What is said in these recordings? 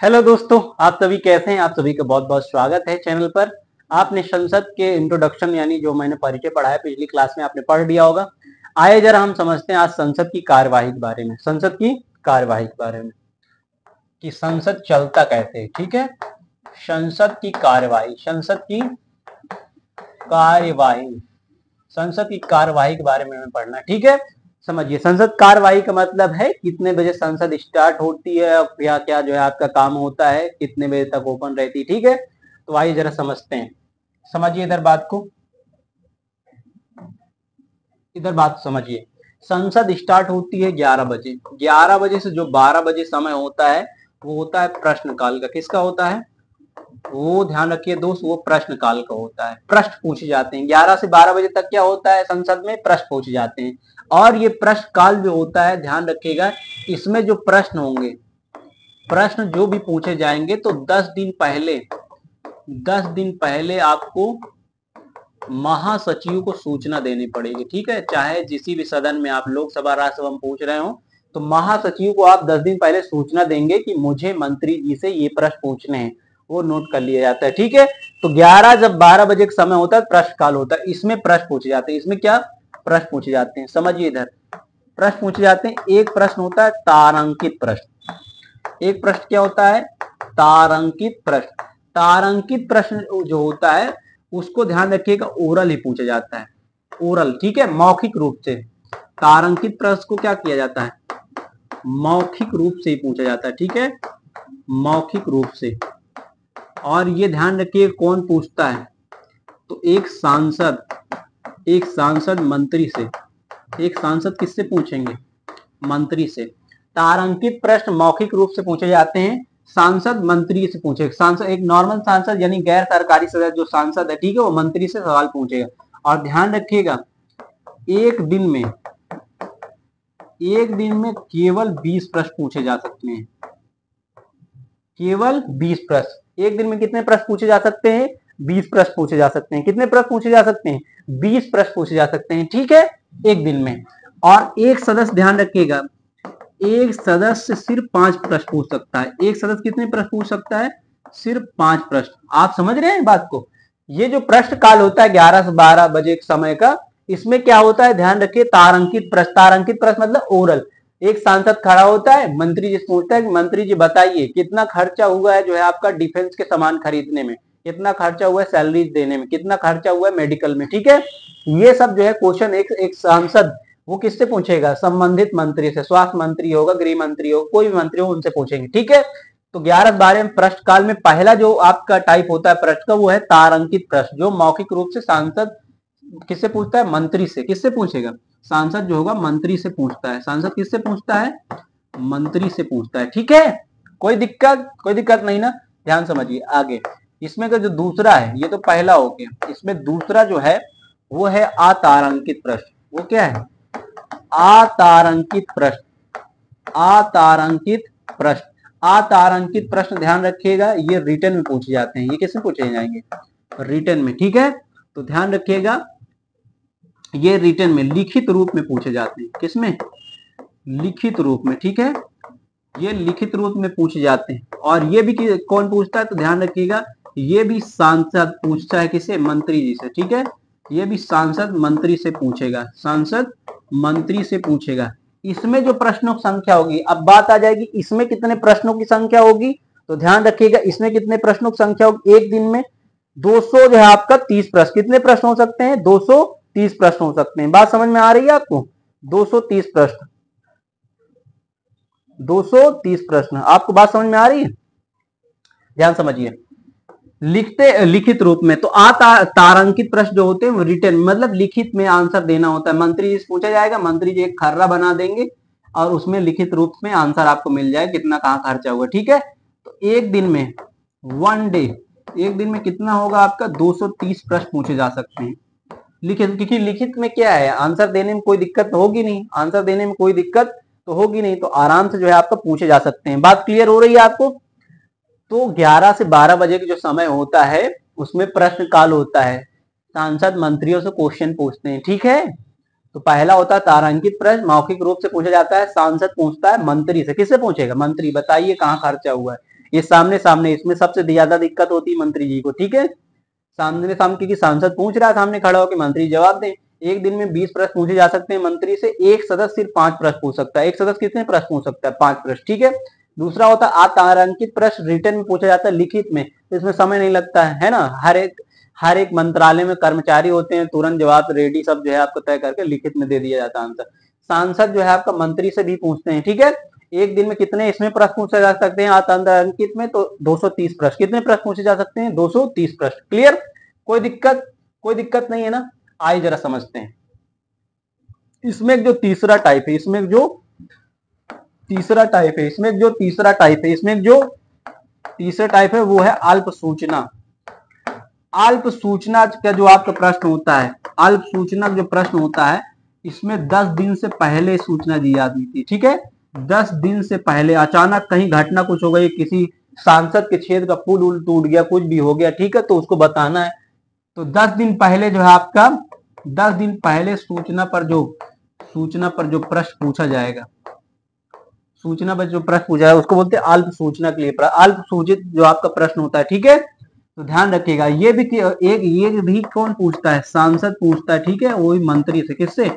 Hello दोस्तों, आप सभी कैसे हैं। आप सभी का बहुत बहुत स्वागत है चैनल पर। आपने संसद के इंट्रोडक्शन यानी जो मैंने परिचय पढ़ाया पिछली क्लास में आपने पढ़ लिया होगा। आइए जरा हम समझते हैं आज संसद की कार्यवाही के बारे में। संसद की कार्यवाही के बारे में कि संसद चलता कैसे है। ठीक है, संसद की कार्यवाही, संसद की कार्यवाही, संसद की कार्यवाही के बारे में हमें पढ़ना है। ठीक है, समझिए। संसद कार्यवाही का मतलब है कितने बजे संसद स्टार्ट होती है, या क्या जो है आपका काम होता है, कितने बजे तक ओपन रहती है। ठीक है, तो आइए जरा समझते हैं। समझिए इधर बात को, इधर बात समझिए। संसद स्टार्ट होती है 11 बजे। 11 बजे से जो 12 बजे समय होता है वो होता है प्रश्नकाल का। किसका होता है वो ध्यान रखिए दोस्त, वो प्रश्न काल का होता है। प्रश्न पूछे जाते हैं 11 से 12 बजे तक। क्या होता है संसद में, प्रश्न पूछे जाते हैं। और ये प्रश्न काल जो होता है, ध्यान रखिएगा, इसमें जो प्रश्न होंगे, प्रश्न जो भी पूछे जाएंगे तो 10 दिन पहले आपको महासचिव को सूचना देनी पड़ेगी। ठीक है, चाहे जिस भी सदन में आप लोकसभा राज्यसभा में पूछ रहे हो, तो महासचिव को आप 10 दिन पहले सूचना देंगे कि मुझे मंत्री जी से ये प्रश्न पूछने हैं, वो नोट कर लिया जाता है। ठीक है, तो 11 जब 12 बजे का समय होता है प्रश्न काल होता है, इसमें प्रश्न पूछे जाते हैं। इसमें क्या प्रश्न पूछे जाते हैं, समझिए इधर प्रश्न पूछे जाते हैं। एक प्रश्न होता है तारांकित प्रश्न। एक प्रश्न क्या होता है, तारांकित प्रश्न। तारांकित प्रश्न जो होता है उसको ध्यान रखिएगा ओरल ही पूछा जाता है, ओरल। ठीक है, मौखिक रूप से। तारांकित प्रश्न को क्या किया जाता है, मौखिक रूप से ही पूछा जाता है। ठीक है, मौखिक रूप से। और ये ध्यान रखिए कौन पूछता है, तो एक सांसद मंत्री से। एक सांसद किससे पूछेंगे, मंत्री से। तारांकित प्रश्न मौखिक रूप से पूछे जाते हैं, सांसद मंत्री से पूछेगा। सांसद एक नॉर्मल सांसद यानी गैर सरकारी सदस्य जो सांसद है, ठीक है, वो मंत्री से सवाल पूछेगा। और ध्यान रखिएगा एक दिन में केवल 20 प्रश्न पूछे जा सकते हैं। केवल 20 प्रश्न। एक दिन में कितने प्रश्न पूछे जा सकते हैं, 20 प्रश्न पूछे जा सकते हैं। कितने प्रश्न पूछे जा सकते हैं, 20 प्रश्न पूछे जा सकते हैं। ठीक है, एक दिन में। और एक सदस्य, ध्यान रखिएगा, एक सदस्य सिर्फ 5 प्रश्न पूछ सकता है। एक सदस्य कितने प्रश्न पूछ सकता है, सिर्फ 5 प्रश्न। आप समझ रहे हैं बात को। ये जो प्रश्न काल होता है 11 से 12 बजे के समय का, इसमें क्या होता है ध्यान रखिए, तारांकित प्रश्न। तारांकित प्रश्न मतलब ओरल। एक सांसद खड़ा होता है, मंत्री जी से पूछता है कि मंत्री जी बताइए कितना खर्चा हुआ है जो है आपका डिफेंस के सामान खरीदने में, कितना खर्चा हुआ है सैलरी देने में, कितना खर्चा हुआ है मेडिकल में। ठीक है, ये सब जो है क्वेश्चन एक सांसद वो किससे पूछेगा, संबंधित मंत्री से। स्वास्थ्य मंत्री होगा, गृह मंत्री होगा, कोई भी मंत्री हो उनसे पूछेंगे। ठीक है, तो 11-12 में प्रश्न काल में पहला जो आपका टाइप होता है प्रश्न का, वो है तारांकित प्रश्न, जो मौखिक रूप से सांसद किससे पूछता है, मंत्री से। किससे पूछेगा, सांसद जो होगा मंत्री से पूछता है। सांसद किससे पूछता है, मंत्री से पूछता है। ठीक है, कोई दिक्कत नहीं ना। ध्यान समझिए आगे। इसमें का जो दूसरा है, ये तो पहला हो गया, इसमें दूसरा जो है वो है अतारांकित प्रश्न। वो क्या है, अतारांकित प्रश्न। अतारांकित प्रश्न, अतारांकित प्रश्न ध्यान रखिएगा, ये रिटर्न में पूछे जाते हैं। ये किससे पूछे जाएंगे, रिटर्न में। ठीक है, तो ध्यान रखिएगा ये रिटर्न में, लिखित रूप में पूछे जाते हैं। किसमें, लिखित रूप में। ठीक है, ये लिखित रूप में पूछे जाते हैं। और ये भी कौन पूछता है, तो ध्यान रखिएगा ये भी सांसद पूछता है। किसे, मंत्री जी से। ठीक है, ये भी सांसद मंत्री से पूछेगा, सांसद मंत्री से पूछेगा। इसमें जो प्रश्नों की संख्या होगी, अब बात आ जाएगी इसमें कितने प्रश्नों की संख्या होगी, तो ध्यान रखिएगा इसमें कितने प्रश्नों की संख्या होगी। एक दिन में 200 जो है आपका 30 प्रश्न। कितने प्रश्न हो सकते हैं, 230 प्रश्न हो सकते हैं। बात समझ में आ रही है आपको, 230 प्रश्न, 230 प्रश्न। आपको बात समझ में आ रही है, ध्यान समझिए। लिखित रूप में। तो तारांकित प्रश्न जो होते हैं वो रिटर्न मतलब लिखित में आंसर देना होता है। मंत्री जी से पूछा जाएगा, मंत्री जी एक खर्रा बना देंगे और उसमें लिखित रूप में आंसर आपको मिल जाएगा कितना कहाँ खर्चा हुआ। ठीक है, तो एक दिन में, वन डे, एक दिन में कितना होगा आपका, 230 प्रश्न पूछे जा सकते हैं लिखित। क्योंकि लिखित में क्या है, आंसर देने में कोई दिक्कत होगी नहीं, आंसर देने में कोई दिक्कत तो होगी नहीं, तो आराम से जो है आपका पूछे जा सकते हैं। बात क्लियर हो रही है आपको। तो 11 से 12 बजे का जो समय होता है उसमें प्रश्न काल होता है, सांसद मंत्रियों से क्वेश्चन पूछते हैं। ठीक है, तो पहला होता है तारांकित प्रश्न, मौखिक रूप से पूछा जाता है। सांसद पूछता है मंत्री से। किससे पूछेगा, मंत्री बताइए कहाँ खर्चा हुआ है। ये सामने सामने, इसमें सबसे ज्यादा दिक्कत होती है मंत्री जी को, ठीक है। सामने सामने, क्योंकि सांसद पूछ रहा है सामने खड़ा होकर, मंत्री जवाब दें। एक दिन में 20 प्रश्न पूछे जा सकते हैं मंत्री से, एक सदस्य सिर्फ 5 प्रश्न पूछ सकता है। एक सदस्य कितने प्रश्न पूछ सकता है? 5 प्रश्न, ठीक है। दूसरा होता है अतारांकित प्रश्न, रिटर्न में पूछा जाता है, लिखित में, तो इसमें समय नहीं लगता है ना। हर एक मंत्रालय में कर्मचारी होते हैं, तुरंत जवाब रेडी सब जो है आपको तय करके लिखित में दे दिया जाता है आंसर। सांसद जो है आपका मंत्री से भी पूछते हैं, ठीक है। एक दिन में कितने इसमें प्रश्न पूछे जा सकते हैं अतारांकित में? तो 230 प्रश्न। कितने प्रश्न पूछे जा सकते हैं? 230 प्रश्न। क्लियर? कोई दिक्कत नहीं है ना। आइए जरा समझते हैं। इसमें जो तीसरा टाइप है, इसमें जो तीसरा टाइप है वो है अल्प सूचना। अल्प सूचना का जो आपका प्रश्न होता है, अल्प सूचना जो प्रश्न होता है, इसमें 10 दिन से पहले सूचना दी जाती थी, ठीक है। 10 दिन से पहले अचानक कहीं घटना कुछ हो गई, किसी सांसद के क्षेत्र का पुल उल टूट गया, कुछ भी हो गया, ठीक है, तो उसको बताना है। तो 10 दिन पहले जो है आपका, 10 दिन पहले सूचना पर जो प्रश्न पूछा जाएगा, सूचना पर जो प्रश्न पूछा है उसको बोलते हैं अल्प सूचना के लिए अल्प सूचित जो आपका प्रश्न होता है, ठीक है। तो ध्यान रखिएगा, ये भी कौन पूछता है? सांसद पूछता है, ठीक है, वही मंत्री से। किससे?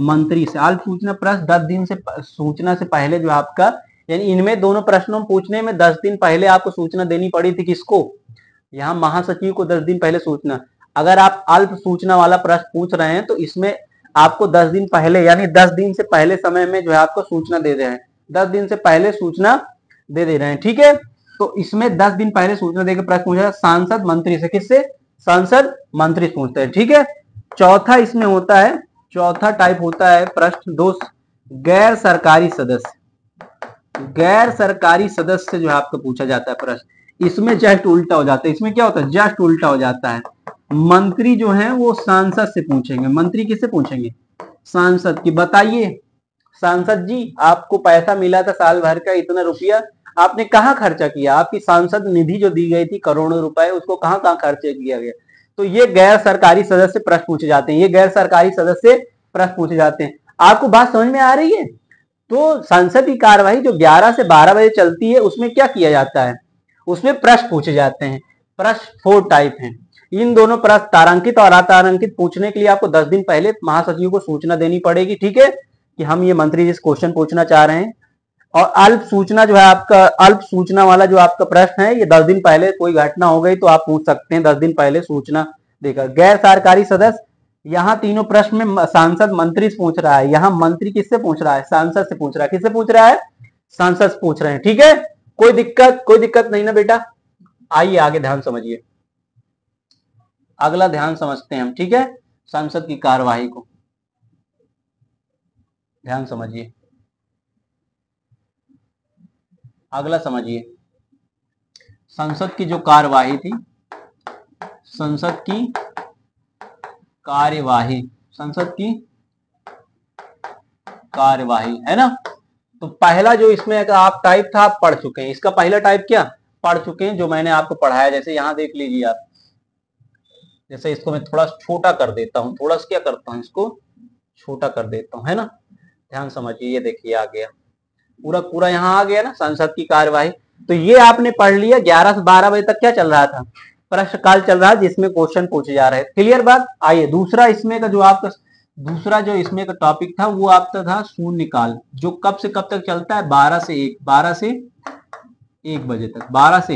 मंत्री से। अल्प सूचना प्रश्न 10 दिन से सूचना से पहले जो आपका, यानी इनमें दोनों प्रश्नों पूछने में 10 दिन पहले आपको सूचना देनी पड़ी थी। किसको? यहाँ महासचिव को 10 दिन पहले सूचना। अगर आप अल्प सूचना वाला प्रश्न पूछ रहे हैं तो इसमें आपको 10 दिन पहले, यानी 10 दिन से पहले समय में जो है आपको सूचना दे रहे हैं, 10 दिन से पहले सूचना दे रहे हैं, ठीक है। तो इसमें 10 दिन पहले सूचना देकर प्रश्न पूछा है सांसद मंत्री से। किससे? सांसद मंत्री से पूछते हैं, ठीक है। चौथा इसमें होता है, चौथा टाइप होता है प्रश्न दोस्त गैर सरकारी सदस्य। गैर सरकारी सदस्य जो है आपको पूछा जाता है प्रश्न। इसमें जस्ट उल्टा हो जाता है। इसमें क्या होता है? जस्ट उल्टा हो जाता है। मंत्री जो है वो सांसद से पूछेंगे। मंत्री किससे पूछेंगे? सांसद की। बताइए सांसद जी, आपको पैसा मिला था साल भर का इतना रुपया, आपने कहाँ खर्चा किया? आपकी सांसद निधि जो दी गई थी करोड़ों रुपए, उसको कहाँ कहाँ खर्च किया गया? तो ये गैर सरकारी सदस्य प्रश्न पूछे जाते हैं। ये गैर सरकारी सदस्य प्रश्न पूछे जाते हैं। आपको बात समझ में आ रही है? तो संसद की कार्यवाही जो 11 से 12 बजे चलती है, उसमें क्या किया जाता है? उसमें प्रश्न पूछे जाते हैं। प्रश्न 4 टाइप हैं। इन दोनों प्रश्न तारांकित और अतारांकित पूछने के लिए आपको 10 दिन पहले महासचिव को सूचना देनी पड़ेगी, ठीक है, कि हम ये मंत्री जी से क्वेश्चन पूछना चाह रहे हैं। और अल्प सूचना जो है आपका, अल्प सूचना वाला जो आपका प्रश्न है, ये 10 दिन पहले कोई घटना हो गई तो आप पूछ सकते हैं 10 दिन पहले सूचना देकर। गैर सरकारी सदस्य, यहाँ तीनों प्रश्न में सांसद मंत्री से पूछ रहा है। यहाँ मंत्री किससे पूछ रहा है? सांसद से पूछ रहा है। किससे पूछ रहा है? सांसद से पूछ रहे हैं, ठीक है। कोई दिक्कत नहीं ना बेटा। आइए आगे ध्यान समझिए, अगला ध्यान समझते हैं हम, ठीक है। संसद की कार्यवाही को ध्यान समझिए, अगला समझिए। संसद की जो कार्यवाही थी, संसद की कार्यवाही है ना। तो पहला जो इसमें आप टाइप था आप पढ़ चुके हैं। इसका पहला टाइप क्या पढ़ चुके हैं, जो मैंने आपको पढ़ाया। जैसे यहां देख लीजिए आप, जैसे इसको मैं थोड़ा छोटा कर देता हूं, थोड़ा सा क्या करता हूं, इसको छोटा कर देता हूं, है ना। ध्यान समझिए, ये देखिए आ गया पूरा यहाँ आ गया ना संसद की कार्यवाही। तो ये आपने पढ़ लिया। 11 से 12 बजे तक क्या चल रहा था? प्रश्नकाल चल रहा है, जिसमें क्वेश्चन पूछे जा रहे हैं। क्लियर बात? आइए दूसरा इसमें का जो आपका जो इसमें का टॉपिक था वो आपका था शून्यकाल, जो कब से कब तक चलता है? 12 से 1 बजे तक। 12 से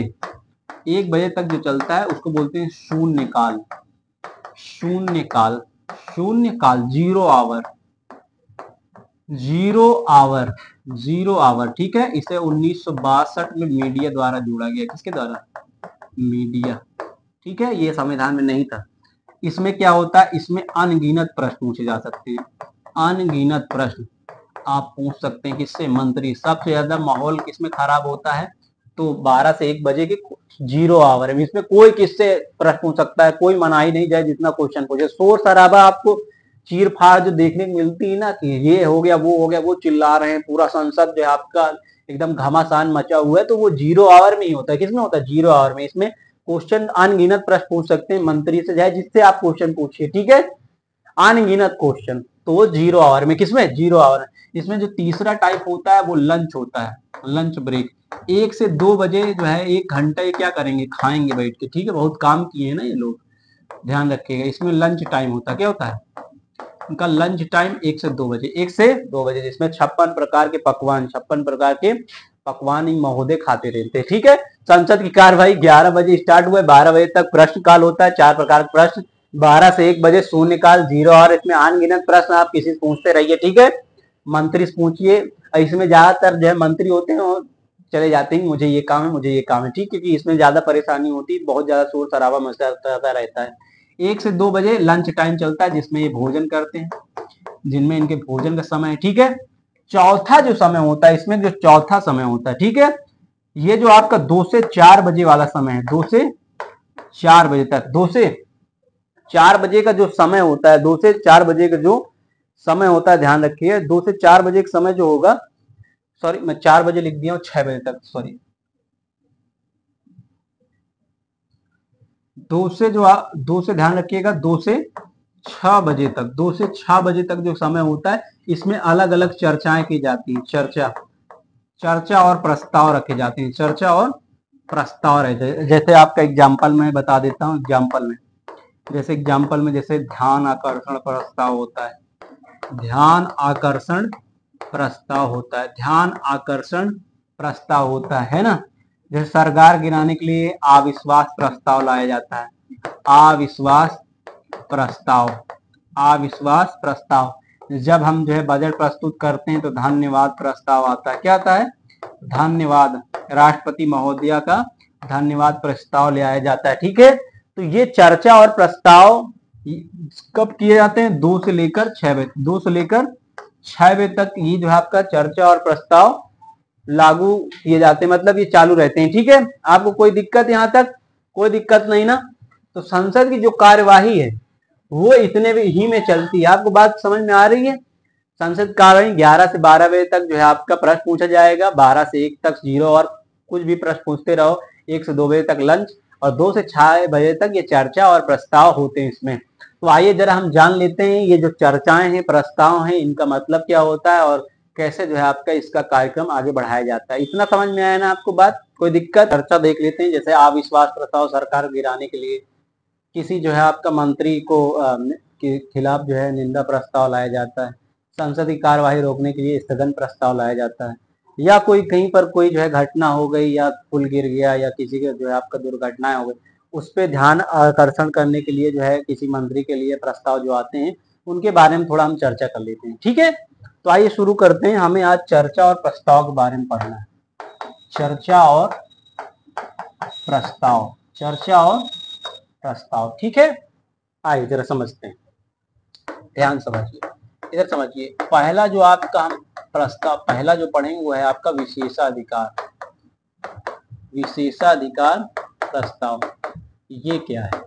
1 बजे तक जो चलता है उसको बोलते हैं शून्यकाल। शून्यकाल, जीरो आवर, ठीक है। इसे 1962 में मीडिया द्वारा जोड़ा गया। किसके द्वारा? मीडिया, ठीक है। ये संविधान में नहीं था। इसमें क्या होता है? इसमें अनगिनत प्रश्न पूछे जा सकते हैं। अनगिनत प्रश्न आप पूछ सकते हैं। किससे? मंत्री। सबसे ज्यादा माहौल किसमें खराब होता है? तो 12 से 1 बजे के 0 आवर में। इसमें कोई किससे प्रश्न पूछ सकता है, कोई मनाही नहीं जाए जितना क्वेश्चन पूछे। शोर शराबा आपको चीर फाड़ जो देखने को मिलती है ना, कि ये हो गया वो हो गया, वो चिल्ला रहे हैं, पूरा संसद जो है आपका एकदम घमासान मचा हुआ है, तो वो 0 आवर में ही होता है। किसमें होता है? 0 आवर में। इसमें क्वेश्चन अनगिनत प्रश्न पूछ सकते हैं मंत्री से, जाए जिससे आप क्वेश्चन पूछिए, ठीक है। अनगिनत क्वेश्चन, तो 0 आवर में, किसमें 0 आवर। इसमें जो तीसरा टाइप होता है वो लंच होता है, लंच ब्रेक। 1 से 2 बजे जो है 1 घंटा ये क्या करेंगे, खाएंगे बैठ के, ठीक है। बहुत काम किए हैं ना ये लोग, ध्यान रखिएगा। इसमें लंच टाइम होता है, क्या होता है उनका लंच टाइम 1 से 2 बजे, 1 से 2 बजे, जिसमें 56 प्रकार के पकवान, 56 प्रकार के पकवान ही महोदय खाते रहते हैं, ठीक है। संसद की कार्यवाही 11 बजे स्टार्ट हुआ है, 12 बजे तक प्रश्न काल होता है, 4 प्रकार के प्रश्न। 12 से 1 बजे शून्यकाल 0 आवर, इसमें अनगिनत प्रश्न आप किसी से पूछते रहिए, ठीक है। मंत्री से पूछिए, इसमें ज्यादातर जो है मंत्री होते हैं और चले जाते हैं, मुझे ये काम है, मुझे ये काम है, ठीक है, क्योंकि इसमें ज्यादा परेशानी होती है, बहुत ज्यादा शोर शराबा मचता रहता है। 1 से 2 बजे लंच टाइम चलता है, जिसमें ये भोजन करते हैं, जिनमें इनके भोजन का समय है, ठीक है। चौथा जो समय होता है इसमें, जो चौथा समय होता है, ठीक है, ये जो आपका 2 से 4 बजे वाला समय है, 2 से 4 बजे तक, 2 से 4 बजे का जो समय होता है, 2 से 4 बजे का जो समय होता है, ध्यान रखिए, 2 से 4 बजे का समय जो होगा, सॉरी मैं 4 बजे लिख दिया हूं, 6 बजे तक, सॉरी, 2 से ध्यान रखिएगा, 2 से 6 बजे तक, 2 से 6 बजे तक जो समय होता है, इसमें अलग अलग चर्चाएं की जाती हैं, चर्चा और प्रस्ताव रखे जाते हैं, चर्चा और प्रस्ताव रहते हैं। जैसे आपका एग्जाम्पल मैं बता देता हूँ, एग्जाम्पल में जैसे ध्यान आकर्षण प्रस्ताव होता है, ध्यान आकर्षण प्रस्ताव होता है, ध्यान आकर्षण प्रस्ताव होता है ना। जैसे सरकार गिराने के लिए अविश्वास प्रस्ताव लाया जाता है, अविश्वास प्रस्ताव, अविश्वास प्रस्ताव। जब हम जो है बजट प्रस्तुत करते हैं तो धन्यवाद प्रस्ताव आता है, क्या आता है, धन्यवाद, राष्ट्रपति महोदया का धन्यवाद प्रस्ताव ले आया जाता है, ठीक है। तो ये चर्चा और प्रस्ताव कब किए जाते हैं, 2 से लेकर 6 बजे, 2 से लेकर 6 बजे तक ये जो है आपका चर्चा और प्रस्ताव लागू किए जाते हैं, मतलब ये चालू रहते हैं, ठीक है। आपको कोई दिक्कत, यहाँ तक कोई दिक्कत नहीं ना। तो संसद की जो कार्यवाही है वो इतने ही में चलती है, आपको बात समझ में आ रही है। संसद कार्यवाही 11 से 12 बजे तक जो है आपका प्रश्न पूछा जाएगा, 12 से 1 तक 0 और कुछ भी प्रश्न पूछते रहो, 1 से 2 बजे तक लंच, और 2 से 6 बजे तक ये चर्चा और प्रस्ताव होते हैं इसमें। तो आइए जरा हम जान लेते हैं ये जो चर्चाएं हैं, प्रस्ताव हैं, इनका मतलब क्या होता है और कैसे जो है आपका इसका कार्यक्रम आगे बढ़ाया जाता है। इतना समझ में आया ना आपको बात, कोई दिक्कत। चर्चा देख लेते हैं, जैसे अविश्वास प्रस्ताव सरकार गिराने के लिए, किसी जो है आपका मंत्री को के खिलाफ जो है निंदा प्रस्ताव लाया जाता है, संसद की कार्यवाही रोकने के लिए स्थगन प्रस्ताव लाया जाता है, या कोई कहीं पर कोई जो है घटना हो गई, या पुल गिर गया, या किसी के जो है आपका दुर्घटनाएं हो गई, उस पर ध्यान आकर्षण करने के लिए जो है किसी मंत्री के लिए प्रस्ताव जो आते हैं, उनके बारे में थोड़ा हम चर्चा कर लेते हैं, ठीक है। तो आइए शुरू करते हैं, हमें आज चर्चा और प्रस्ताव के बारे में पढ़ना है, चर्चा और प्रस्ताव, चर्चा और प्रस्ताव, ठीक है। आइए जरा समझते हैं, ध्यान समझिए, इधर समझिए। पहला जो आपका हम प्रस्ताव पहला जो पढ़ेंगे वो है आपका विशेषाधिकार, विशेषाधिकार प्रस्ताव। ये क्या है,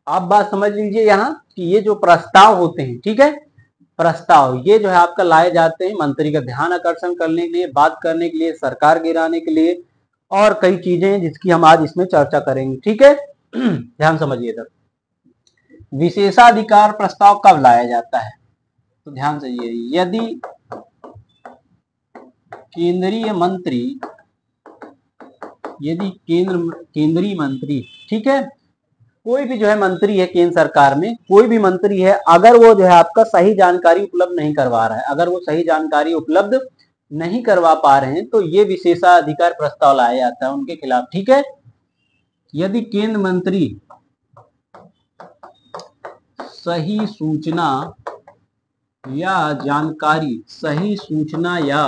आप बात समझ लीजिए यहाँ कि ये जो प्रस्ताव होते हैं, ठीक है, प्रस्ताव ये जो है आपका लाए जाते हैं मंत्री का ध्यान आकर्षण करने के लिए, बात करने के लिए, सरकार गिराने के लिए, और कई चीजें हैं जिसकी हम आज इसमें चर्चा करेंगे, ठीक है। ध्यान समझिए इधर, विशेषाधिकार प्रस्ताव कब लाया जाता है, तो ध्यान से यदि केंद्रीय मंत्री, यदि केंद्रीय मंत्री, ठीक है, कोई भी जो है मंत्री है केंद्र सरकार में, कोई भी मंत्री है, अगर वो जो है आपका सही जानकारी उपलब्ध नहीं करवा रहा है, अगर वो सही जानकारी उपलब्ध नहीं करवा पा रहे हैं, तो ये विशेषाधिकार प्रस्ताव लाया जाता है उनके खिलाफ, ठीक है। यदि केंद्र मंत्री सही सूचना या जानकारी, सही सूचना या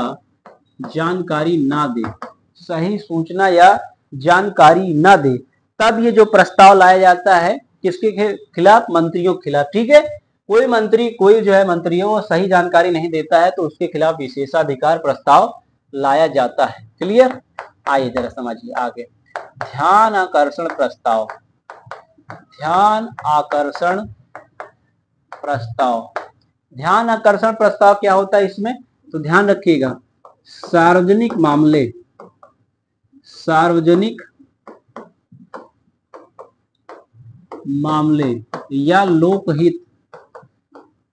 जानकारी ना दे, सही सूचना या जानकारी ना दे, तब ये जो प्रस्ताव लाया जाता है किसके खिलाफ, मंत्रियों के खिलाफ, ठीक है। कोई मंत्री, कोई जो है मंत्री है वो सही जानकारी नहीं देता है तो उसके खिलाफ विशेषाधिकार प्रस्ताव लाया जाता है, क्लियर। आइए जरा समझिए आगे, ध्यान आकर्षण प्रस्ताव, ध्यान आकर्षण प्रस्ताव, ध्यान आकर्षण प्रस्ताव क्या होता है इसमें, तो ध्यान रखिएगा, सार्वजनिक मामले, सार्वजनिक मामले या लोकहित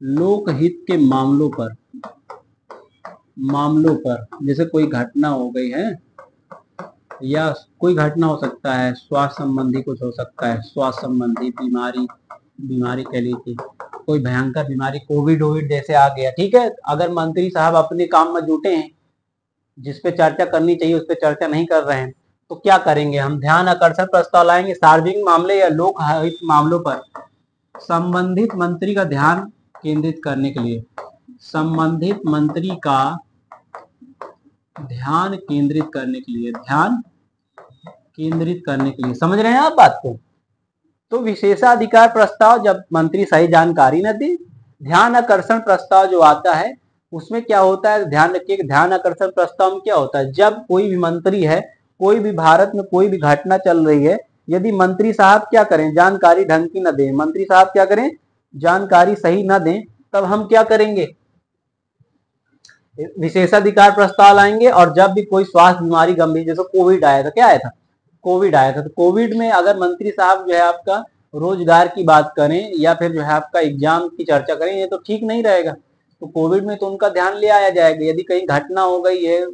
लोकहित के मामलों पर जैसे कोई घटना हो गई है, या कोई घटना हो सकता है, स्वास्थ्य संबंधी कुछ हो सकता है, स्वास्थ्य संबंधी बीमारी कह लीजिए, कोई भयंकर बीमारी, कोविड जैसे आ गया, ठीक है। अगर मंत्री साहब अपने काम में जुटे हैं, जिस पे चर्चा करनी चाहिए उस पे चर्चा नहीं कर रहे हैं, तो क्या करेंगे हम? ध्यान आकर्षण प्रस्ताव लाएंगे। सार्वजनिक मामले या लोक हित मामलों पर संबंधित मंत्री का ध्यान केंद्रित करने के लिए, संबंधित मंत्री का ध्यान केंद्रित करने के लिए, समझ रहे हैं आप बात को? तो विशेषाधिकार प्रस्ताव जब मंत्री सही जानकारी न दे, ध्यान आकर्षण प्रस्ताव जो आता है उसमें क्या होता है, ध्यान रखिए, ध्यान आकर्षण प्रस्ताव में क्या होता है, जब कोई भी मंत्री है, कोई भी भारत में कोई भी घटना चल रही है, यदि मंत्री साहब क्या करें, जानकारी ढंग की न दें, मंत्री साहब क्या करें, जानकारी सही न दें, तब हम क्या करेंगे, विशेषाधिकार प्रस्ताव लाएंगे। और जब भी कोई स्वास्थ्य बीमारी गंभीर, जैसे कोविड आया था, क्या आया था, कोविड आया था, तो कोविड में अगर मंत्री साहब जो है आपका रोजगार की बात करें या फिर जो है आपका एग्जाम की चर्चा करें, ये तो ठीक नहीं रहेगा। तो कोविड में तो उनका ध्यान ले आया जाएगा। यदि कहीं घटना हो गई है,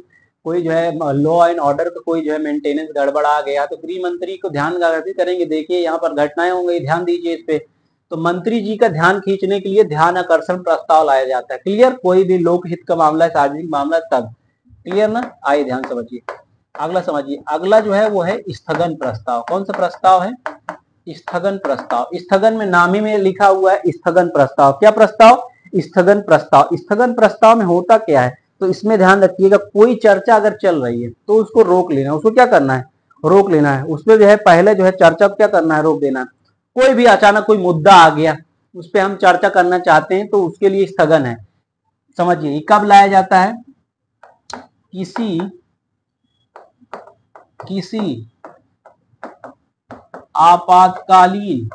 कोई जो है लॉ एंड ऑर्डर का कोई जो है मेंटेनेंस गड़बड़ आ गया, तो गृह मंत्री को ध्यान करेंगे, देखिए यहाँ पर घटनाएं हो गई, ध्यान दीजिए इस पे। तो मंत्री जी का ध्यान खींचने के लिए ध्यान आकर्षण प्रस्ताव लाया जाता है। क्लियर? कोई भी लोकहित का मामला है, सार्वजनिक मामला, तब। क्लियर ना? आइए ध्यान समझिए, अगला समझिए। अगला जो है वो है स्थगन प्रस्ताव। कौन सा प्रस्ताव है? स्थगन प्रस्ताव। स्थगन में नाम ही में लिखा हुआ है स्थगन प्रस्ताव। क्या प्रस्ताव? स्थगन प्रस्ताव। स्थगन प्रस्ताव में होता क्या है, तो इसमें ध्यान रखिएगा, कोई चर्चा अगर चल रही है तो उसको रोक लेना। उसको क्या करना है? रोक लेना है। उसमें जो है पहले जो है चर्चा क्या करना है? रोक देना। कोई भी अचानक कोई मुद्दा आ गया, उस पर हम चर्चा करना चाहते हैं, तो उसके लिए स्थगन है। समझिए, कब लाया जाता है? किसी आपातकालीन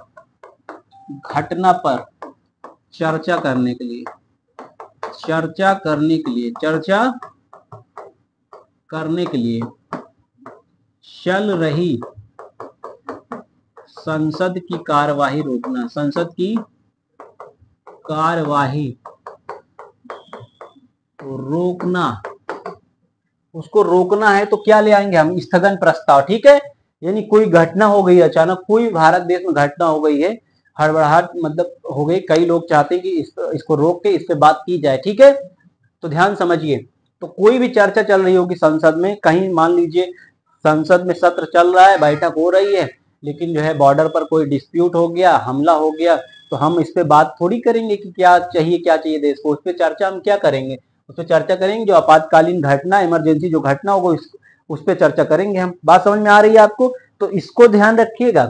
घटना पर चर्चा करने के लिए, चल रही संसद की कार्यवाही रोकना। संसद की कार्यवाही रोकना, उसको रोकना है तो क्या ले आएंगे हम? स्थगन प्रस्ताव। ठीक है, यानी कोई घटना हो गई अचानक, कोई भारत देश में घटना हो गई है, हड़बड़ाहट मतलब हो गई, कई लोग चाहते हैं कि इसको रोक के इस पे बात की जाए। ठीक है, तो ध्यान समझिए। तो कोई भी चर्चा चल रही होगी संसद में, कहीं मान लीजिए संसद में सत्र चल रहा है, बैठक हो रही है, लेकिन जो है बॉर्डर पर कोई डिस्प्यूट हो गया, हमला हो गया, तो हम इस पे बात थोड़ी करेंगे कि क्या चाहिए देश को। उस पर चर्चा हम क्या करेंगे? उस पर चर्चा करेंगे जो आपातकालीन घटना, इमरजेंसी जो घटना होगा उस पर चर्चा करेंगे हम। बात समझ में आ रही है आपको? तो इसको ध्यान रखिएगा,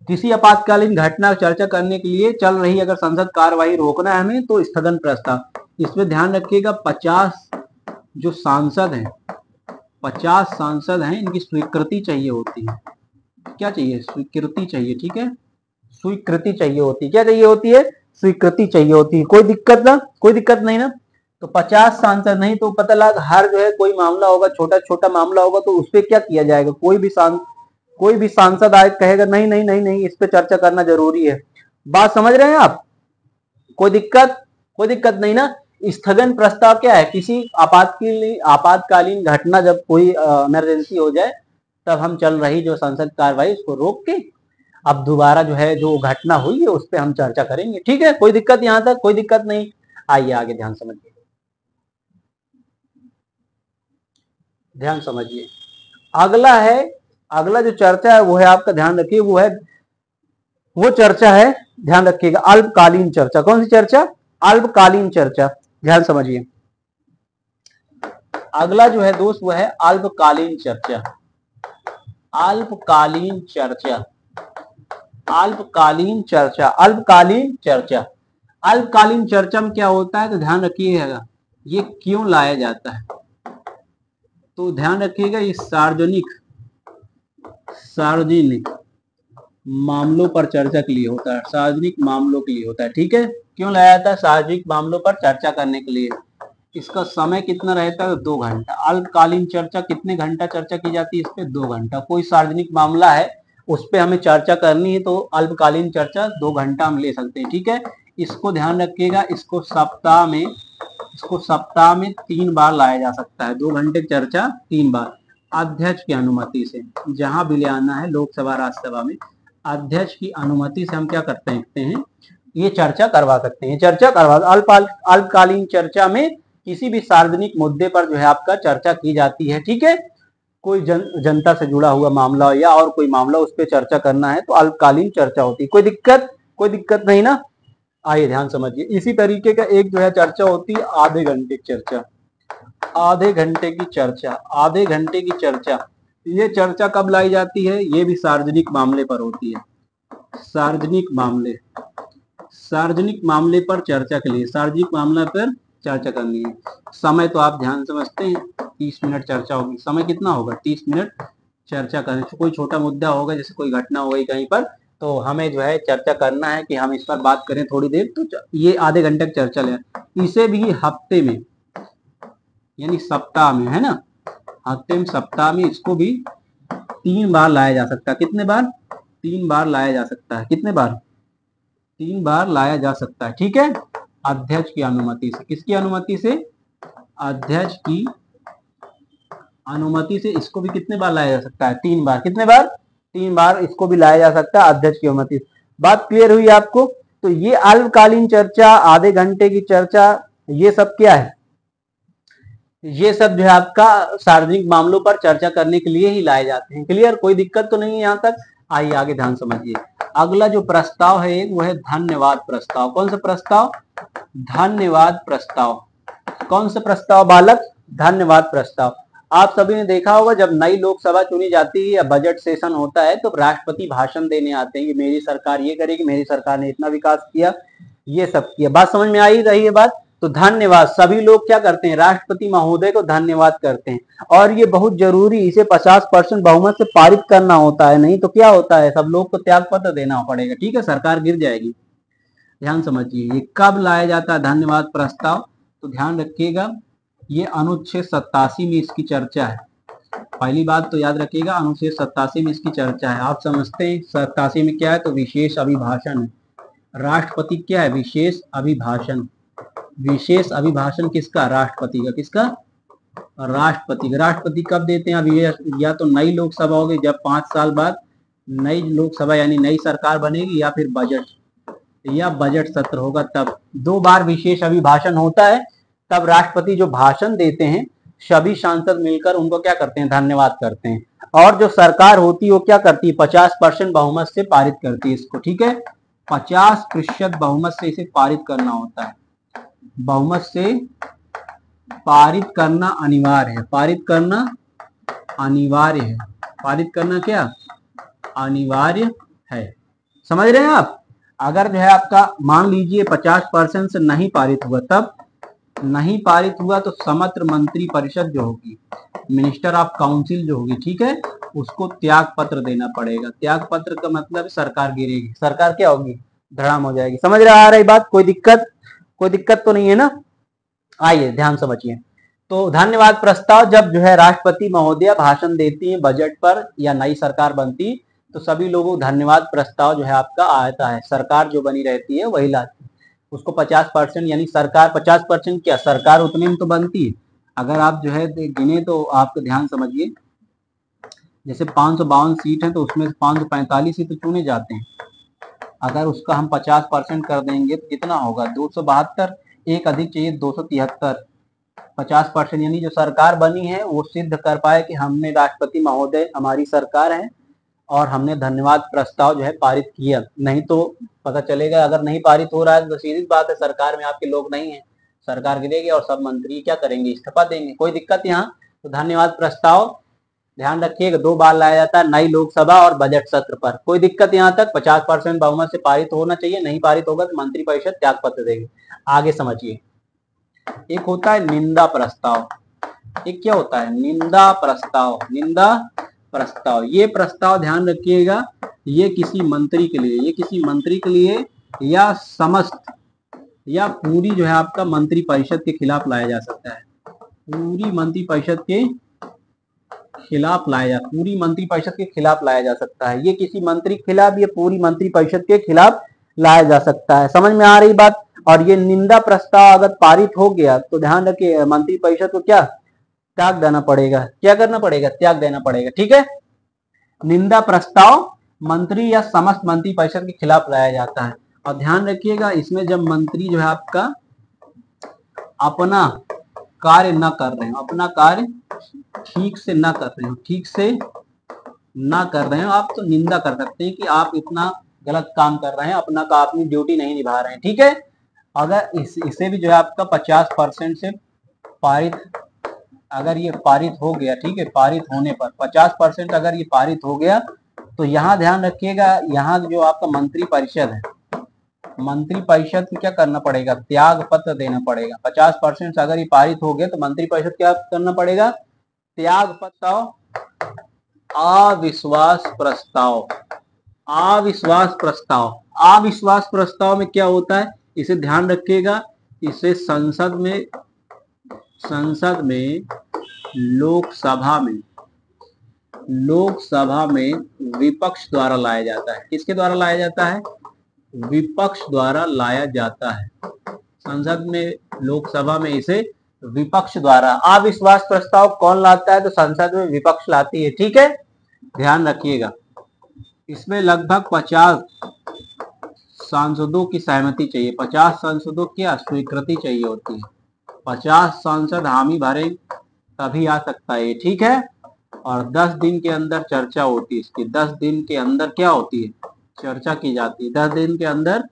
किसी आपातकालीन घटना चर्चा करने के लिए चल रही अगर संसद कार्यवाही रोकना है हमें, तो स्थगन प्रस्ताव। इसमें ध्यान रखिएगा 50 जो सांसद हैं, 50 सांसद हैं, इनकी स्वीकृति चाहिए होती है। क्या चाहिए? स्वीकृति चाहिए। ठीक है, स्वीकृति चाहिए होती है। क्या चाहिए होती है? स्वीकृति चाहिए होती है। कोई दिक्कत नहीं ना? तो 50 सांसद नहीं तो पता लगा हर जो है कोई मामला होगा, छोटा मामला होगा, तो उस पर क्या किया जाएगा? कोई भी सांसद आए कहेगा नहीं नहीं नहीं नहीं, इस पे चर्चा करना जरूरी है। बात समझ रहे हैं आप? कोई दिक्कत नहीं ना? स्थगन प्रस्ताव क्या है? किसी आपातकालीन घटना, जब कोई इमरजेंसी हो जाए, तब हम चल रही जो संसद कार्रवाई उसको रोक के अब दोबारा जो है जो घटना हुई है उस पर हम चर्चा करेंगे। ठीक है, कोई दिक्कत? यहां तक कोई दिक्कत नहीं? आइए आगे ध्यान समझिए, अगला जो चर्चा है वो है आपका, ध्यान रखिए, वो चर्चा है, ध्यान रखिएगा, अल्पकालीन चर्चा। कौन सी चर्चा? अल्पकालीन चर्चा। ध्यान समझिए, अगला जो है दोस्त वो है अल्पकालीन चर्चा। अल्पकालीन चर्चा में क्या होता है, तो ध्यान रखिएगा, ये क्यों लाया जाता है? तो ध्यान रखिएगा, ये सार्वजनिक मामलों पर चर्चा के लिए होता है, सार्वजनिक मामलों के लिए होता है। ठीक है, क्यों लाया जाता है? सार्वजनिक मामलों पर चर्चा करने के लिए। इसका समय कितना रहता है? 2 घंटा। अल्पकालीन चर्चा कितने घंटा चर्चा की जाती है? इस पे 2 घंटा। कोई सार्वजनिक मामला है उस पे हमें चर्चा करनी है, तो अल्पकालीन चर्चा 2 घंटा हम ले सकते हैं। ठीक है, इसको ध्यान रखिएगा, इसको सप्ताह में 3 बार लाया जा सकता है। 2 घंटे की चर्चा 3 बार अध्यक्ष की अनुमति से, जहां भी ले आना है लोकसभा राज्यसभा में अध्यक्ष की अनुमति से हम क्या कर सकते हैं, ये चर्चा करवा सकते हैं। चर्चा करवा अल्पकालीन चर्चा में किसी भी सार्वजनिक मुद्दे पर जो है आपका चर्चा की जाती है। ठीक है, कोई जनता से जुड़ा हुआ मामला या और कोई मामला उस पर चर्चा करना है तो अल्पकालीन चर्चा होती है। कोई दिक्कत नहीं ना। आइए ध्यान समझिए, इसी तरीके का एक जो है चर्चा होती है आधे घंटे की चर्चा। आधे घंटे की चर्चा, ये चर्चा कब लाई जाती है, ये भी सार्वजनिक मामले पर होती है। सार्वजनिक मामले पर चर्चा के लिए, सार्वजनिक मामले पर चर्चा करनी है। समय तो आप ध्यान समझते हैं, 30 मिनट चर्चा होगी। समय कितना होगा, 30 मिनट चर्चा करने से। कोई छोटा मुद्दा होगा, जैसे कोई घटना हो गई कहीं पर, तो हमें जो है चर्चा करना है कि हम इस पर बात करें थोड़ी देर, तो ये आधे घंटे की चर्चा ले। इसे भी हफ्ते में यानी सप्ताह में, है ना, हफ्ते में सप्ताह में इसको भी 3 बार लाया जा सकता है। कितने बार, 3 बार लाया जा सकता है। कितने बार, 3 बार लाया जा सकता है। ठीक है, अध्यक्ष की अनुमति से। किसकी अनुमति से, अध्यक्ष की अनुमति से इसको भी कितने बार लाया जा सकता है, 3 बार। कितने बार, 3 बार इसको भी लाया जा सकता है अध्यक्ष की अनुमति से। बात क्लियर हुई आपको। तो ये अल्पकालीन चर्चा, आधे घंटे की चर्चा, ये सब क्या है, ये सब जो है आपका सार्वजनिक मामलों पर चर्चा करने के लिए ही लाए जाते हैं। क्लियर, कोई दिक्कत तो नहीं है यहाँ तक। आइए आगे ध्यान समझिए। अगला जो प्रस्ताव है वो है धन्यवाद प्रस्ताव। कौन सा प्रस्ताव, धन्यवाद प्रस्ताव। कौन सा प्रस्ताव बालक, धन्यवाद प्रस्ताव। आप सभी ने देखा होगा जब नई लोकसभा चुनी जाती है या बजट सेशन होता है तो राष्ट्रपति भाषण देने आते हैं कि मेरी सरकार ये करेगी, मेरी सरकार ने इतना विकास किया, ये सब किया। बात समझ में आई रही है बात। तो धन्यवाद, सभी लोग क्या करते हैं, राष्ट्रपति महोदय को धन्यवाद करते हैं। और ये बहुत जरूरी, इसे 50% बहुमत से पारित करना होता है, नहीं तो क्या होता है, सब लोग को त्याग पत्र देना पड़ेगा। ठीक है, सरकार गिर जाएगी। ध्यान समझिए, ये कब लाया जाता है धन्यवाद प्रस्ताव, तो ध्यान रखिएगा, ये अनुच्छेद 87 में इसकी चर्चा है। पहली बात तो याद रखिएगा, अनुच्छेद 87 में इसकी चर्चा है। आप समझते हैं 87 में क्या है, तो विशेष अभिभाषण है। राष्ट्रपति क्या है, विशेष अभिभाषण। विशेष अभिभाषण किसका, राष्ट्रपति का। किसका, राष्ट्रपति। राष्ट्रपति कब देते हैं, अभी या तो नई लोकसभा होगी जब 5 साल बाद नई लोकसभा यानी नई सरकार बनेगी, या फिर बजट सत्र होगा तब। 2 बार विशेष अभिभाषण होता है, तब राष्ट्रपति जो भाषण देते हैं सभी सांसद मिलकर उनको क्या करते हैं, धन्यवाद करते हैं। और जो सरकार होती है वो क्या करती है, 50% बहुमत से पारित करती है इसको। ठीक है, 50% बहुमत से इसे पारित करना होता है। बहुमत से पारित करना अनिवार्य है। पारित करना अनिवार्य है। पारित करना क्या, अनिवार्य है। समझ रहे हैं आप। अगर जो है आपका मान लीजिए 50% से नहीं पारित हुआ, तब नहीं पारित हुआ तो समत्र मंत्री परिषद जो होगी, मिनिस्टर ऑफ काउंसिल जो होगी, ठीक है, उसको त्याग पत्र देना पड़ेगा। त्याग पत्र का मतलब सरकार गिरेगी, सरकार क्या होगी, धड़ाम हो जाएगी। समझ रहा आ रही बात, कोई दिक्कत तो नहीं है ना। आइए ध्यान समझिए। तो धन्यवाद प्रस्ताव जब जो है राष्ट्रपति महोदया भाषण देती है बजट पर या नई सरकार बनती, तो सभी लोगों को धन्यवाद प्रस्ताव जो है आपका आता है। सरकार जो बनी रहती है वही लाती है उसको 50%, यानी सरकार 50% क्या, सरकार उतने में तो बनती है। अगर आप जो है गिने तो आपको ध्यान समझिए, जैसे 552 सीट है तो उसमें 545 ही तो चुने जाते हैं। अगर उसका हम 50% कर देंगे तो कितना होगा, 272। एक अधिक चाहिए 273। 50% यानी जो सरकार बनी है वो सिद्ध कर पाए कि हमने, राष्ट्रपति महोदय हमारी सरकार है और हमने धन्यवाद प्रस्ताव जो है पारित किया। नहीं तो पता चलेगा अगर नहीं पारित हो रहा है तो सीधी बात है सरकार में आपके लोग नहीं है, सरकार गिरेगी और सब मंत्री क्या करेंगे, इस्तीफा देंगे। कोई दिक्कत यहाँ। तो धन्यवाद प्रस्ताव ध्यान रखिएगा 2 बार लाया जाता है, नई लोकसभा और बजट सत्र पर। कोई दिक्कत यहाँ तक, 50% बहुमत से पारित होना चाहिए, नहीं पारित होगा तो मंत्रिपरिषद त्याग पत्र देगी। आगे समझिए, एक होता है निंदा प्रस्ताव। एक क्या होता है, निंदा प्रस्ताव। निंदा प्रस्ताव, ये प्रस्ताव ध्यान रखिएगा, ये किसी मंत्री के लिए या समस्त या पूरी जो है आपका मंत्री परिषद के खिलाफ लाया जा सकता है। पूरी मंत्री परिषद के खिलाफ लाया जा सकता है। ये किसी मंत्री के खिलाफ, ये पूरी मंत्री परिषद के खिलाफ लाया जा सकता है। समझ में आ रही बात। और ये निंदा प्रस्ताव अगर पारित हो गया तो ध्यान रखिए मंत्रिपरिषद को क्या त्याग देना पड़ेगा, क्या करना पड़ेगा, त्याग देना पड़ेगा। ठीक है, निंदा प्रस्ताव मंत्री या समस्त मंत्रिपरिषद के खिलाफ लाया जाता है। और ध्यान रखिएगा इसमें जब मंत्री जो है आपका अपना कार्य न कर रहे हो, अपना कार्य ठीक से न कर रहे हो, ठीक से ना कर रहे हो आप, तो निंदा कर सकते हैं कि आप इतना गलत काम कर रहे हैं, अपना का अपनी ड्यूटी नहीं निभा रहे हैं। ठीक है, अगर इसे भी जो है आपका 50% से पारित, अगर ये पारित हो गया, ठीक है, पारित होने पर 50% अगर ये पारित हो गया तो यहाँ ध्यान रखिएगा, यहाँ जो आपका मंत्री परिषद है, मंत्री परिषद को क्या करना पड़ेगा, त्याग पत्र देना पड़ेगा। 50% अगर ये पारित हो गया तो मंत्री परिषद क्या करना पड़ेगा, त्याग पत्र, अविश्वास प्रस्ताव, अविश्वास प्रस्ताव। अविश्वास प्रस्ताव में क्या होता है, इसे ध्यान रखिएगा, इसे संसद में लोकसभा में विपक्ष द्वारा लाया जाता है। किसके द्वारा लाया जाता है, विपक्ष द्वारा लाया जाता है। संसद में, लोकसभा में इसे विपक्ष द्वारा। अविश्वास प्रस्ताव कौन लाता है, तो संसद में विपक्ष लाती है। ठीक है, ध्यान रखिएगा इसमें लगभग 50 सांसदों की सहमति चाहिए, 50 सांसदों की स्वीकृति चाहिए होती है। 50 सांसद हामी भरे तभी आ सकता है। ठीक है, और 10 दिन के अंदर चर्चा होती है इसकी, 10 दिन के अंदर क्या होती है, चर्चा की जाती है। 10 दिन के अंदर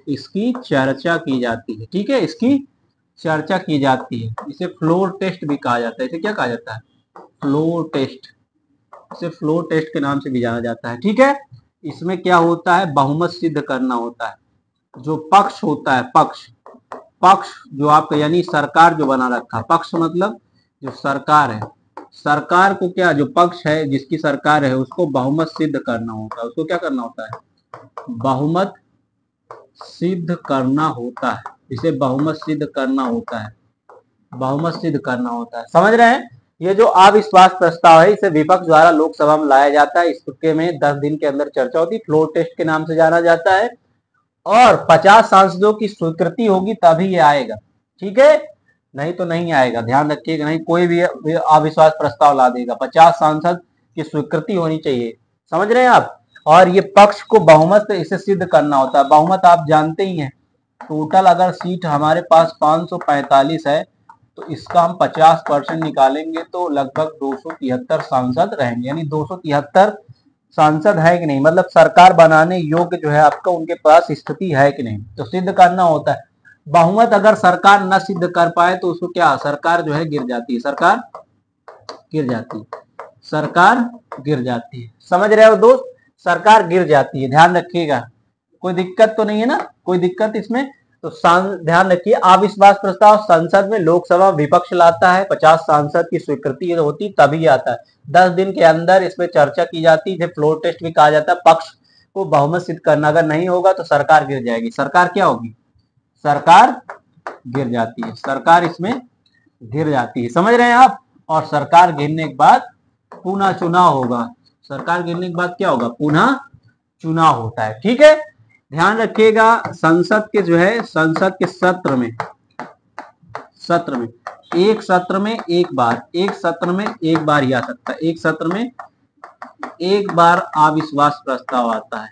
इसकी चर्चा की जाती है। ठीक है, इसकी चर्चा की जाती है। इसे फ्लोर टेस्ट भी कहा जाता है। इसे क्या कहा जाता है, फ्लोर टेस्ट, इसे फ्लोर टेस्ट के नाम से भी जाना जाता है। ठीक है, इसमें क्या होता है, बहुमत सिद्ध करना होता है। जो पक्ष होता है, पक्ष जो आपका यानी सरकार जो बना रखा, पक्ष मतलब जो सरकार है, सरकार को क्या, जो पक्ष है जिसकी सरकार है उसको बहुमत सिद्ध करना होता है। उसको क्या करना होता है, बहुमत सिद्ध करना होता है। इसे बहुमत सिद्ध करना होता है, बहुमत सिद्ध करना होता है। समझ रहे हैं, ये जो अविश्वास प्रस्ताव है इसे विपक्ष द्वारा लोकसभा में लाया जाता है। इसके में 10 दिन के अंदर चर्चा होती है, फ्लोर टेस्ट के नाम से जाना जाता है। और 50 सांसदों की स्वीकृति होगी तभी ये आएगा। ठीक है, नहीं तो नहीं आएगा। ध्यान रखिएगा, नहीं कोई भी अविश्वास प्रस्ताव ला देगा, 50 सांसद की स्वीकृति होनी चाहिए। समझ रहे हैं आप। और ये पक्ष को बहुमत से इसे सिद्ध करना होता है। बहुमत आप जानते ही हैं, टोटल अगर सीट हमारे पास 545 है तो इसका हम 50% निकालेंगे तो लगभग 273 सांसद रहेंगे। यानी 273 सांसद है कि नहीं, मतलब सरकार बनाने योग्य जो है आपका उनके पास स्थिति है कि नहीं, तो सिद्ध करना होता है। बहुमत अगर सरकार न सिद्ध कर पाए तो उसको क्या, सरकार जो है गिर जाती है, सरकार गिर जाती है, सरकार गिर जाती है। समझ रहे हो दोस्त, सरकार गिर जाती है। ध्यान रखिएगा, कोई दिक्कत तो नहीं है ना, कोई दिक्कत इसमें। तो ध्यान रखिए, अविश्वास प्रस्ताव संसद में लोकसभा विपक्ष लाता है, 50 सांसद की स्वीकृति होती तभी आता है। 10 दिन के अंदर इसमें चर्चा की जाती है, फ्लोर टेस्ट भी कहा जाता है। पक्ष को बहुमत सिद्ध करना अगर नहीं होगा तो सरकार गिर जाएगी। सरकार क्या होगी, सरकार गिर जाती है, सरकार इसमें गिर जाती है। समझ रहे हैं आप। और सरकार गिरने के बाद पुनः चुनाव होगा। सरकार गिरने के बाद क्या होगा, पुनः चुनाव होता है। ठीक है, ध्यान रखिएगा, संसद के जो है, संसद के सत्र में एक सत्र में एक बार ही आ सकता है। एक सत्र में एक बार अविश्वास प्रस्ताव आता है।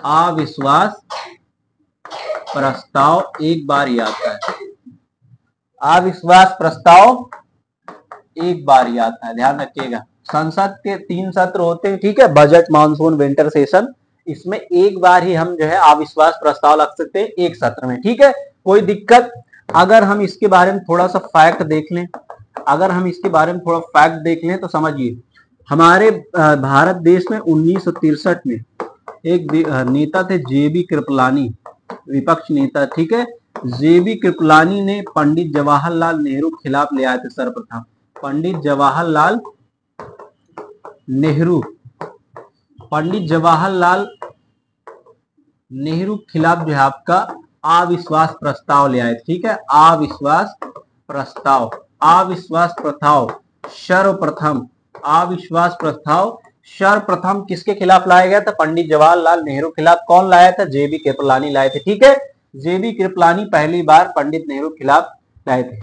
अविश्वास प्रस्ताव एक बार ही आता है। अविश्वास प्रस्ताव एक बार ही आता है, ध्यान रखिएगा। संसद के 3 सत्र होते हैं, ठीक है, बजट, मानसून, विंटर सेशन। इसमें एक बार ही हम जो है अविश्वास प्रस्ताव रख सकते हैं, एक सत्र में। ठीक है, कोई दिक्कत। अगर हम इसके बारे में थोड़ा सा फैक्ट देख लें, तो समझिए, हमारे भारत देश में 1963 में एक नेता थे जेबी कृपलानी, विपक्ष नेता। ठीक है, जेबी कृपलानी ने पंडित जवाहरलाल नेहरू के खिलाफ ले आए थे सर्वप्रथम। पंडित जवाहरलाल नेहरू के खिलाफ जो है आपका अविश्वास प्रस्ताव ले आए। ठीक है, अविश्वास प्रस्ताव सर्वप्रथम अविश्वास प्रस्ताव सर्वप्रथम किसके खिलाफ लाया गया था? पंडित जवाहरलाल नेहरू खिलाफ। कौन लाया था? जेबी कृपलानी लाए थे। ठीक है, जेबी कृपलानी पहली बार पंडित नेहरू खिलाफ लाए थे।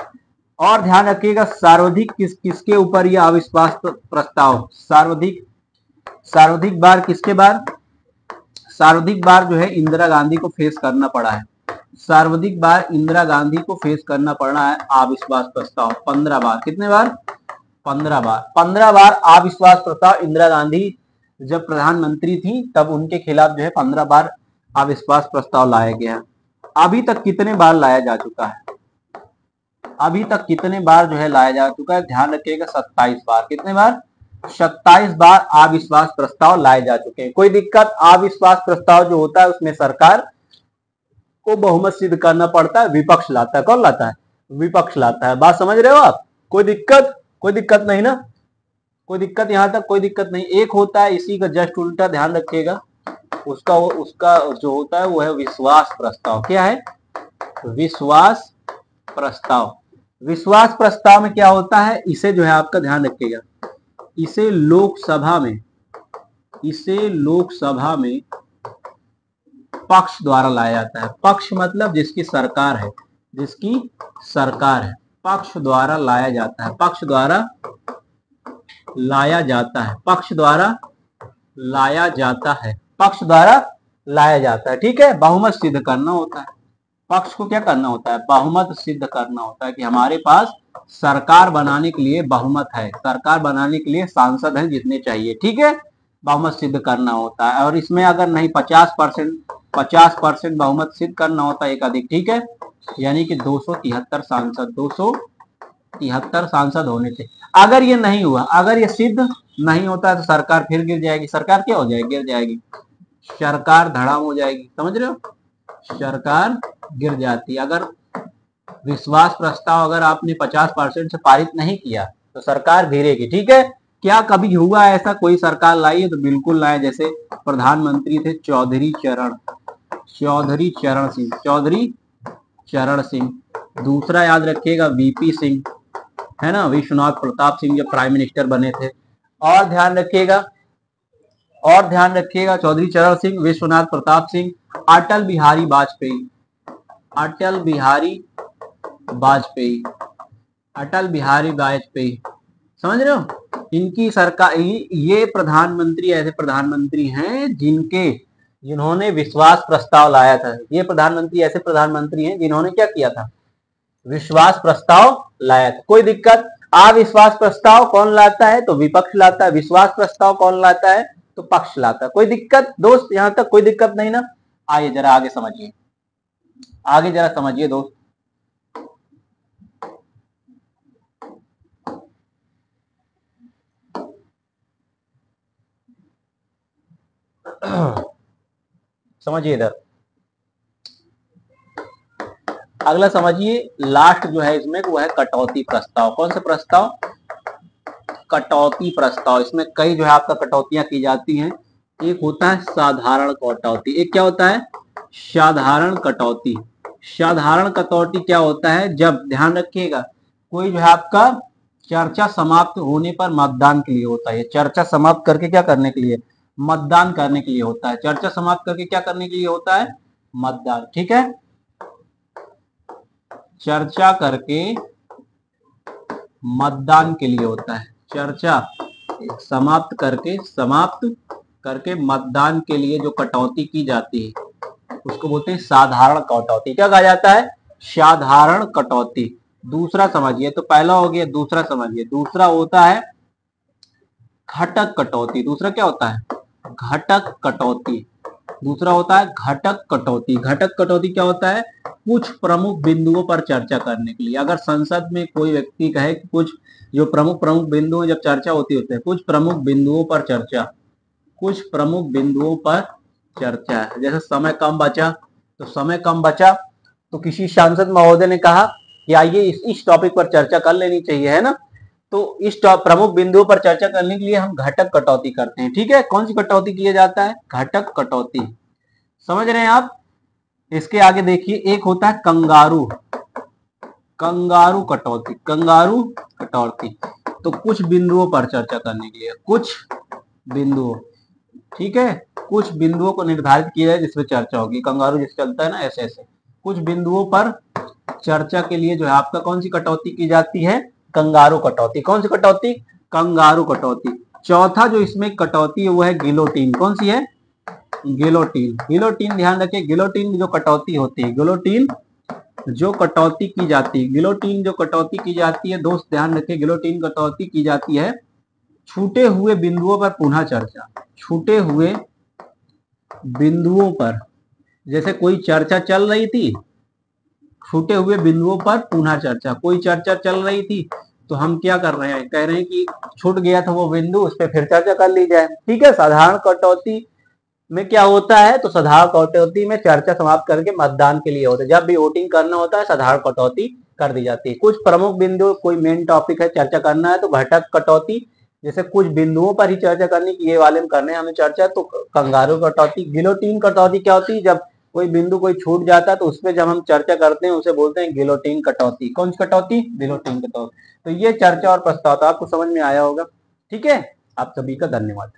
और ध्यान रखिएगा, सर्वाधिक किसके ऊपर यह अविश्वास प्रस्ताव, सर्वाधिक बार किसके बार, सर्वाधिक बार जो है इंदिरा गांधी को फेस करना पड़ा है। सर्वाधिक बार इंदिरा गांधी को फेस करना पड़ा है अविश्वास प्रस्ताव, 15 बार। कितने बार? 15 बार। 15 बार अविश्वास प्रस्ताव इंदिरा गांधी जब प्रधानमंत्री थी तब उनके खिलाफ जो है 15 बार अविश्वास प्रस्ताव लाया गया। अभी तक कितने बार लाया जा चुका है? अभी तक कितने बार जो है लाया जा चुका है? ध्यान रखिएगा, 27 बार। कितने बार? 27 बार अविश्वास प्रस्ताव लाए जा चुके हैं। कोई दिक्कत? अविश्वास प्रस्ताव जो होता है उसमें सरकार को बहुमत सिद्ध करना पड़ता है, विपक्ष लाता है। कौन लाता है? विपक्ष लाता है। बात समझ रहे हो आप? कोई दिक्कत? कोई दिक्कत नहीं ना? कोई दिक्कत? यहां तक कोई दिक्कत नहीं। एक होता है इसी का जस्ट उल्टा, ध्यान रखिएगा, उसका जो होता है वो है विश्वास प्रस्ताव। क्या है? विश्वास प्रस्ताव। विश्वास प्रस्ताव में क्या होता है? इसे जो है आपका ध्यान रखिएगा, इसे लोकसभा में पक्ष द्वारा लाया जाता है। पक्ष मतलब जिसकी सरकार है, पक्ष द्वारा लाया जाता है, पक्ष द्वारा लाया जाता है, पक्ष द्वारा लाया जाता है, पक्ष द्वारा लाया जाता है। ठीक है, बहुमत सिद्ध करना होता है। पक्ष को क्या करना होता है? बहुमत सिद्ध करना होता है कि हमारे पास सरकार बनाने के लिए बहुमत है, सरकार बनाने के लिए सांसद हैं जितने चाहिए। ठीक है, बहुमत सिद्ध करना होता है। और इसमें अगर नहीं 50% बहुमत सिद्ध करना होता है एक अधिक। ठीक है, यानी कि 273 सांसद होने थे। अगर ये नहीं हुआ, अगर ये सिद्ध नहीं होता तो सरकार फिर गिर जाएगी। सरकार क्या हो जाएगी? गिर जाएगी। सरकार धड़ाम हो जाएगी। समझ रहे हो? सरकार गिर जाती। अगर विश्वास प्रस्ताव अगर आपने 50% से पारित नहीं किया तो सरकार गिरेगी। ठीक है, क्या कभी हुआ ऐसा? कोई सरकार लाई है? तो बिल्कुल लाए। जैसे प्रधानमंत्री थे चौधरी चरण सिंह। दूसरा याद रखिएगा वीपी सिंह, है ना, विश्वनाथ प्रताप सिंह जब प्राइम मिनिस्टर बने थे। और ध्यान रखिएगा चौधरी चरण सिंह, विश्वनाथ प्रताप सिंह, अटल बिहारी वाजपेयी। समझ रहे हो? इनकी सरकार, ये प्रधानमंत्री ऐसे प्रधानमंत्री हैं जिन्होंने विश्वास प्रस्ताव लाया था। ये प्रधानमंत्री ऐसे प्रधानमंत्री हैं जिन्होंने क्या किया था? विश्वास प्रस्ताव लाया था। कोई दिक्कत? अविश्वास प्रस्ताव कौन लाता है? तो विपक्ष लाता है। विश्वास प्रस्ताव कौन लाता है? तो पक्ष लाता है। कोई दिक्कत दोस्त? यहां तक कोई दिक्कत नहीं ना? आइए जरा आगे समझिए, दोस्त। समझिए इधर, अगला समझिए। लास्ट जो है इसमें वो है कटौती प्रस्ताव। कौन सा प्रस्ताव? कटौती प्रस्ताव। इसमें कई जो है आपका कटौतियां की जाती हैं। एक होता है साधारण कटौती। एक क्या होता है? साधारण कटौती। साधारण कटौती क्या होता है? जब, ध्यान रखिएगा, कोई जो है आपका चर्चा समाप्त होने पर मतदान के लिए होता है। चर्चा समाप्त करके क्या करने के लिए? मतदान करने के लिए होता है। चर्चा समाप्त करके क्या करने के लिए होता है? मतदान। ठीक है, चर्चा करके मतदान के लिए होता है। चर्चा समाप्त करके मतदान के लिए जो कटौती की जाती है उसको बोलते हैं साधारण कटौती। क्या कहा जाता है? साधारण कटौती। दूसरा समझिए, तो पहला हो गया, दूसरा समझिए। दूसरा होता है घटक कटौती। दूसरा क्या होता है? घटक कटौती। दूसरा होता है घटक कटौती। घटक कटौती क्या होता है? कुछ प्रमुख बिंदुओं पर चर्चा करने के लिए। अगर संसद में कोई व्यक्ति कहे कि कुछ जो प्रमुख बिंदु जब चर्चा होती है, कुछ प्रमुख बिंदुओं पर चर्चा है। जैसे समय कम बचा तो किसी सांसद महोदय ने कहा कि आइए इस टॉपिक पर चर्चा कर लेनी चाहिए, है ना। तो इस प्रमुख बिंदुओं पर चर्चा करने के लिए हम घटक कटौती करते हैं। ठीक है, कौन सी कटौती किया जाता है? घटक कटौती। समझ रहे हैं आप? इसके आगे देखिए, एक होता है कंगारू कटौती। तो कुछ बिंदुओं पर चर्चा करने के लिए, कुछ बिंदुओं, ठीक है, कुछ बिंदुओं को निर्धारित किया जाए जिसमें चर्चा होगी। कंगारू जैसे चलता है ना, ऐसे ऐसे कुछ बिंदुओं पर चर्चा के लिए जो है आपका कौन सी कटौती की जाती है? कंगारू कटौती। कौन सी कटौती? कंगारू कटौती। चौथा जो इसमें कटौती है वो है गिलोटीन। कौन सी है? गिलोटीन। गिलोटीन ध्यान रखिए, गिलोटीन जो कटौती होती है, गिलोटीन जो कटौती की जाती है, गिलोटीन जो कटौती की जाती है दोस्त ध्यान रखिए, गिलोटीन कटौती की जाती है छूटे हुए बिंदुओं पर पुनः चर्चा। छूटे हुए बिंदुओं पर, जैसे कोई चर्चा चल रही थी, छूटे हुए बिंदुओं पर पुनः चर्चा। कोई चर्चा चल रही थी तो हम क्या कर रहे हैं, कह रहे हैं कि छूट गया था वो बिंदु, उस पर फिर चर्चा कर ली जाए। ठीक है, साधारण कटौती में क्या होता है, तो साधारण कटौती में चर्चा समाप्त करके मतदान के लिए होता है। जब भी वोटिंग करना होता है साधारण कटौती कर दी जाती है। कुछ प्रमुख बिंदु, कोई मेन टॉपिक है चर्चा करना है तो घटक कटौती, जैसे कुछ बिंदुओं पर ही चर्चा करनी कि ये वाले में करने हमें चर्चा, तो कंगारू कटौती। गिलोटीन कटौती क्या होती है, जब कोई बिंदु कोई छूट जाता है तो उसमें जब हम चर्चा करते हैं उसे बोलते हैं गिलोटीन कटौती। कौन सी कटौती? गिलोटीन कटौती। तो ये चर्चा और प्रस्ताव तो आपको समझ में आया होगा। ठीक है, आप सभी का धन्यवाद।